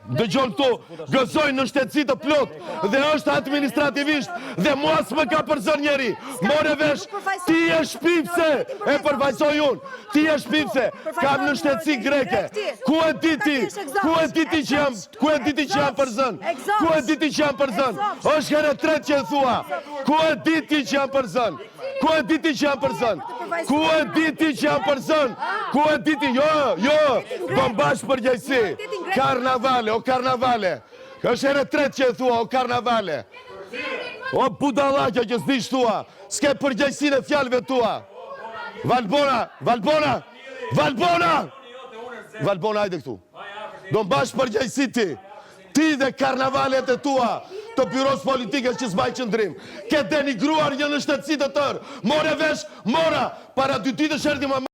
Dëgjon këtu, gëzojnë në shtetësi të plot dhe është administrativisht dhe mua s'më ka përzon njeri. More vesh, ti e shpifse, e përfaqësoj unë, ti e shpifse, kam në shtetësi greke. Ku e diti që jam përzon? Ku e diti që jam përzon? Është herë e tretë që e thua. Ku e diti që jam përzon? Ku e diti që jam përzon? Ku e diti që jam përzon? Ku e diti? Jo, bombash përgjegjësi. Karnavale, o karnavale. Është herë e tretë që e thua, o karnavale. O budallaqja që s'di shtua, s'ke përgjegjësinë e fjalëve tua. Valbona, hajde këtu. Do mbash përgjegjësi ti. Ti dhe karnavalet e tua të byros politike që s'baj qëndrim. Ke denigruar një në shtetësi të tërë. More vesh, mora, para 2 ditësh erdhi më